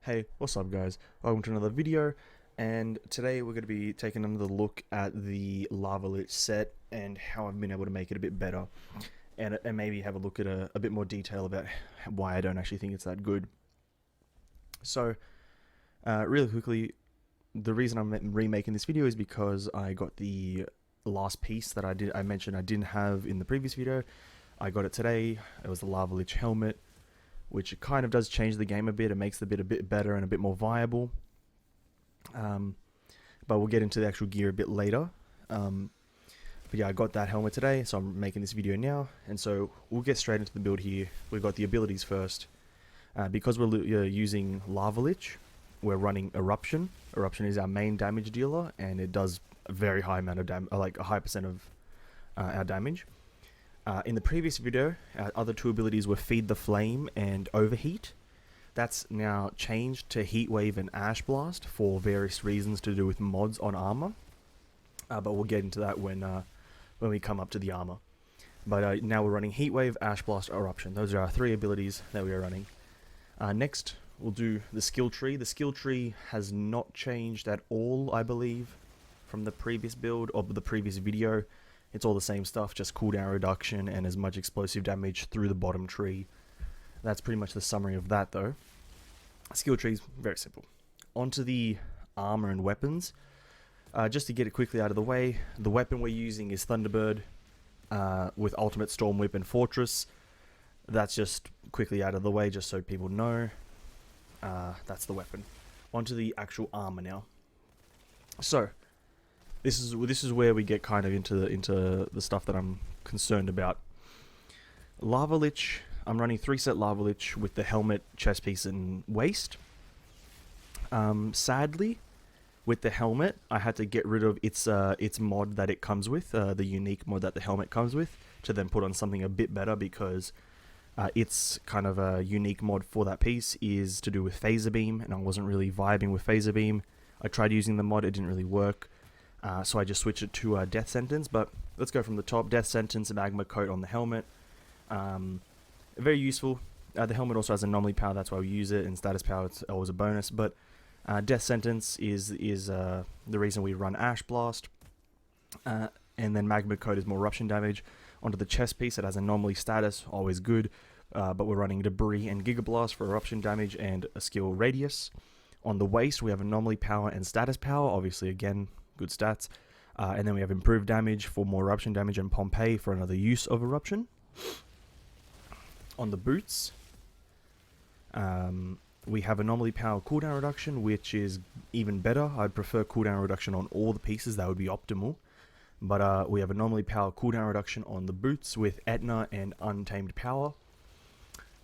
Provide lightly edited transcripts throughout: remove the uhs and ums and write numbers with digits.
Hey, what's up guys? Welcome to another video, and today we're going to be taking another look at the Lava Lich set and how I've been able to make it a bit better, and maybe have a look at a bit more detail about why I don't actually think it's that good. So, really quickly, the reason I'm remaking this video is because I got the last piece that I mentioned I didn't have in the previous video. I got it today. It was the Lava Lich helmet, which kind of does change the game a bit. It makes the bit a bit better and a bit more viable. But we'll get into the actual gear a bit later. But yeah, I got that helmet today, so I'm making this video now. And so we'll get straight into the build here. We've got the abilities first. Because we're using Lava Lich, we're running Eruption. Eruption is our main damage dealer, and it does a very high amount of damage, like a high percent of our damage. In the previous video, our other two abilities were Feed the Flame and Overheat. That's now changed to Heat Wave and Ash Blast for various reasons to do with mods on armor. But we'll get into that when we come up to the armor. But now we're running Heat Wave, Ash Blast, Eruption. Those are our three abilities that we are running. Next, we'll do the skill tree. The skill tree has not changed at all, I believe, from the previous build or the previous video. It's all the same stuff, just cooldown reduction and as much explosive damage through the bottom tree. That's pretty much the summary of that though. Skill tree's very simple. Onto the armor and weapons. Just to get it quickly out of the way, the weapon we're using is Thunderbird with Ultimate Storm Whip and Fortress. That's just quickly out of the way, just so people know. That's the weapon. Onto the actual armor now. So, this is where we get kind of into the stuff that I'm concerned about. Lava Lich, I'm running 3-set Lava Lich with the helmet, chest piece, and waist. Sadly, with the helmet, I had to get rid of its mod that it comes with, the unique mod that the helmet comes with, to then put on something a bit better, because its kind of a unique mod for that piece is to do with Phaser Beam, and I wasn't really vibing with Phaser Beam. I tried using the mod, it didn't really work. So I just switched it to Death Sentence, but let's go from the top. Death Sentence, Magma Coat on the helmet. Very useful. The helmet also has Anomaly Power, that's why we use it, and Status Power, it's always a bonus, but Death Sentence is the reason we run Ash Blast. And then Magma Coat is more eruption damage. Onto the chest piece, it has Anomaly Status, always good, but we're running Debris and Giga Blast for eruption damage and a skill Radius. On the waist, we have Anomaly Power and Status Power, obviously again, good stats. And then we have Improved Damage for more eruption damage and Pompeii for another use of eruption. On the boots, we have Anomaly Power cooldown reduction, which is even better. I'd prefer cooldown reduction on all the pieces, that would be optimal. But we have Anomaly Power cooldown reduction on the boots with Etna and Untamed Power.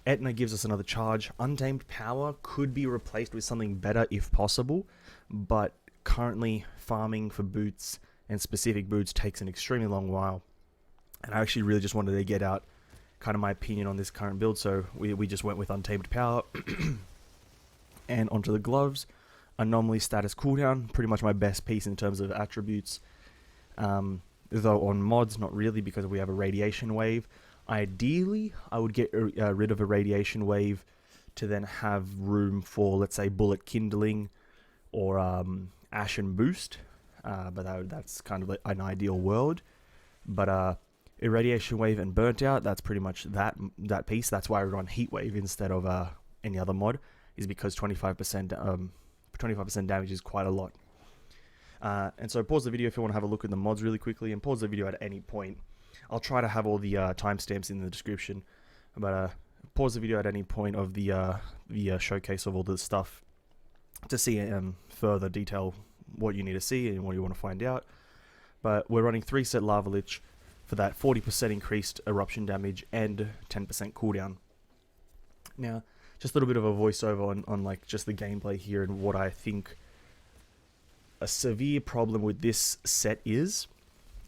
Etna gives us another charge. Untamed Power could be replaced with something better if possible, but currently farming for boots and specific boots takes an extremely long while, and I actually really just wanted to get out kind of my opinion on this current build, so we just went with Untamed Power. And onto the gloves, Anomaly Status cooldown, pretty much my best piece in terms of attributes, though on mods not really, because we have a Radiation Wave. Ideally I would get rid of a Radiation Wave to then have room for, let's say, Bullet Kindling or Ashen Boost, but that's kind of like an ideal world. But Irradiation Wave and Burnt Out, that's pretty much that piece. That's why I run Heat Wave instead of any other mod, is because 25% damage is quite a lot. And so pause the video if you want to have a look at the mods really quickly, and pause the video at any point. I'll try to have all the timestamps in the description, but pause the video at any point of the showcase of all the stuff to see further detail what you need to see and what you want to find out. But we're running 3-set Lava Lich for that 40% increased eruption damage and 10% cooldown. Now, just a little bit of a voiceover on like just the gameplay here and what I think a severe problem with this set is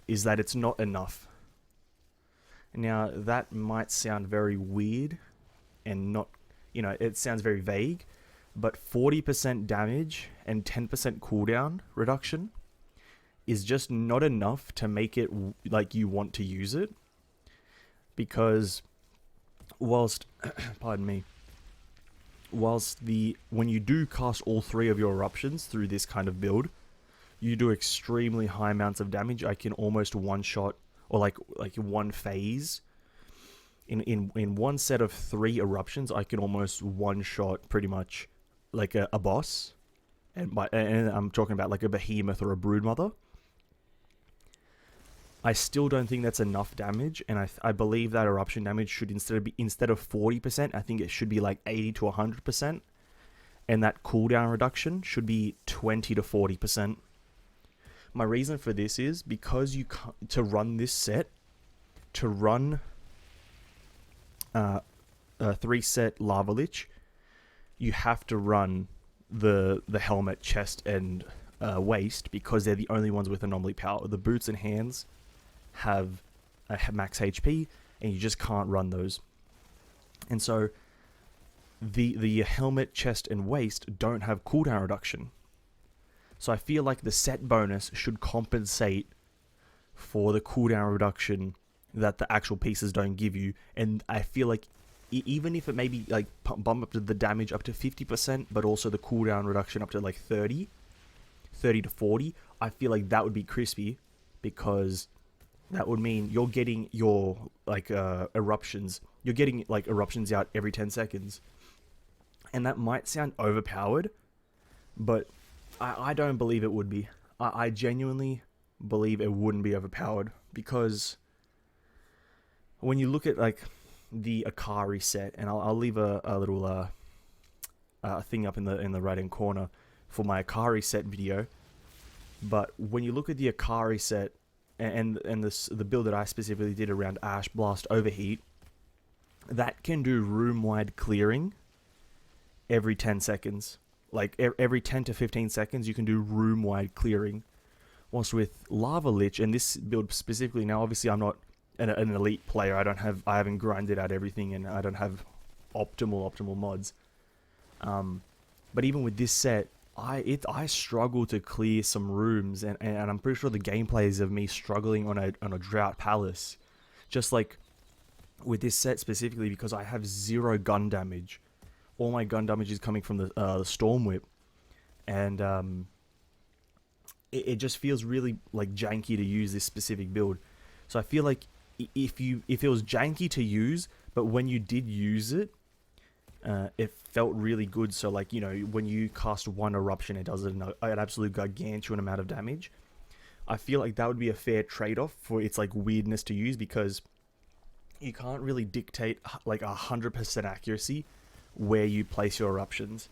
that it's not enough. Now, that might sound very weird and not, it sounds very vague, but 40% damage and 10% cooldown reduction is just not enough to make it like you want to use it. Because whilst, pardon me, whilst when you do cast all 3 of your eruptions through this kind of build, you do extremely high amounts of damage. I can almost one-shot, or like one phase. In one set of 3 eruptions, I can almost one-shot pretty much like a boss. And I'm talking about like a behemoth or a broodmother. I still don't think that's enough damage, and I believe that eruption damage should instead of 40%, I think it should be like 80 to 100%, and that cooldown reduction should be 20 to 40%. My reason for this is because to run this set, to run a 3-set Lava Lich, you have to run the helmet, chest, and waist, because they're the only ones with anomaly power. The boots and hands have max HP, and you just can't run those. And so the helmet, chest, and waist don't have cooldown reduction. So I feel like the set bonus should compensate for the cooldown reduction that the actual pieces don't give you. And I feel like even if it maybe like bump up to the damage up to 50%, but also the cooldown reduction up to like 30 to 40, I feel like that would be crispy, because that would mean you're getting your like eruptions. You're getting like eruptions out every 10 seconds. And that might sound overpowered, but I don't believe it would be. I genuinely believe it wouldn't be overpowered, because when you look at like the Akari set, and I'll leave a little thing up in the right hand corner for my Akari set video. But when you look at the Akari set, and the build that I specifically did around Ash Blast Overheat, that can do room-wide clearing every 10 seconds. Like every 10 to 15 seconds, you can do room-wide clearing. Whilst with Lava Lich, and this build specifically, now obviously I'm not an elite player. I haven't grinded out everything, and I don't have optimal mods. But even with this set, I struggle to clear some rooms, and I'm pretty sure the gameplay is of me struggling on a Drought Palace, just like with this set specifically, because I have 0 gun damage. All my gun damage is coming from the Storm Whip, and it just feels really like janky to use this specific build. So I feel like if it was janky to use, but when you did use it, it felt really good. So like, you know, when you cast 1 eruption, it does an absolute gargantuan amount of damage. I feel like that would be a fair trade-off for its like weirdness to use, because you can't really dictate like 100% accuracy where you place your eruptions.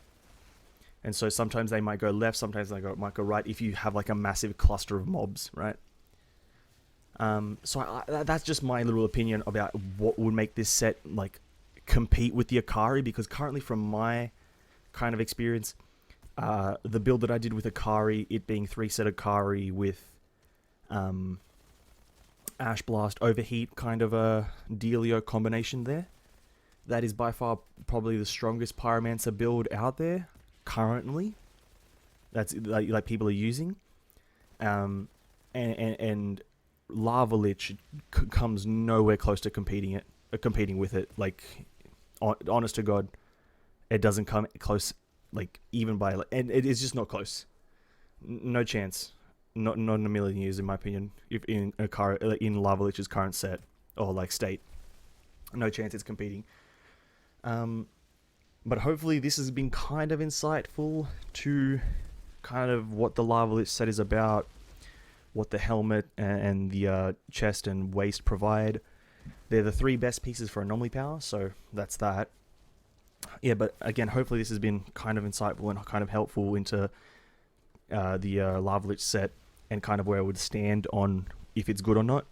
And so sometimes they might go left, sometimes they might go right, if you have like a massive cluster of mobs, right? So that's just my little opinion about what would make this set like compete with the Akari, because currently, from my kind of experience, the build that I did with Akari, it being 3-set Akari with Ash Blast Overheat kind of a dealio combination there, that is by far probably the strongest Pyromancer build out there currently. That's like people are using, and Lava Lich comes nowhere close to competing with it. Like, honest to God, it doesn't come close. Like, even by, and it is just not close. No chance. Not in a million years, in my opinion. If in Lava Lich's current set or like state, no chance it's competing. But hopefully this has been kind of insightful to kind of what the Lava Lich set is about, what the helmet and the chest and waist provide. They're the 3 best pieces for anomaly power, so that's that. Yeah, but again, hopefully this has been kind of insightful and kind of helpful into the Lava Lich set, and kind of where I would stand on if it's good or not.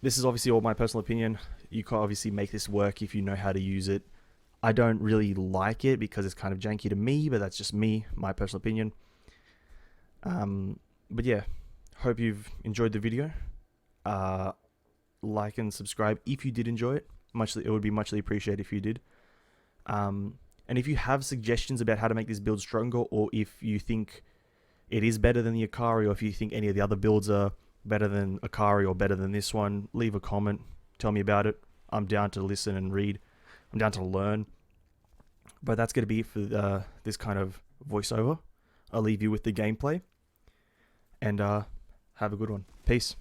This is obviously all my personal opinion. You can obviously make this work if you know how to use it. I don't really like it because it's kind of janky to me, but that's just me, my personal opinion. But yeah, hope you've enjoyed the video. Like and subscribe if you did enjoy it. It would be muchly appreciated if you did. And if you have suggestions about how to make this build stronger, or if you think it is better than the Akari, or if you think any of the other builds are better than Akari or better than this one, leave a comment. Tell me about it. I'm down to listen and read. I'm down to learn. But that's going to be it for this kind of voiceover. I'll leave you with the gameplay, and have a good one. Peace.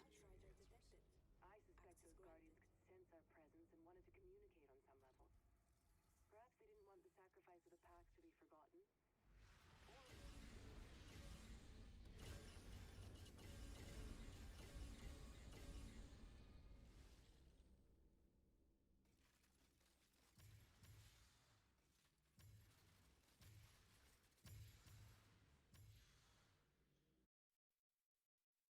Outriders detected. I suspect those guardians could sense our presence and wanted to communicate on some level. Perhaps they didn't want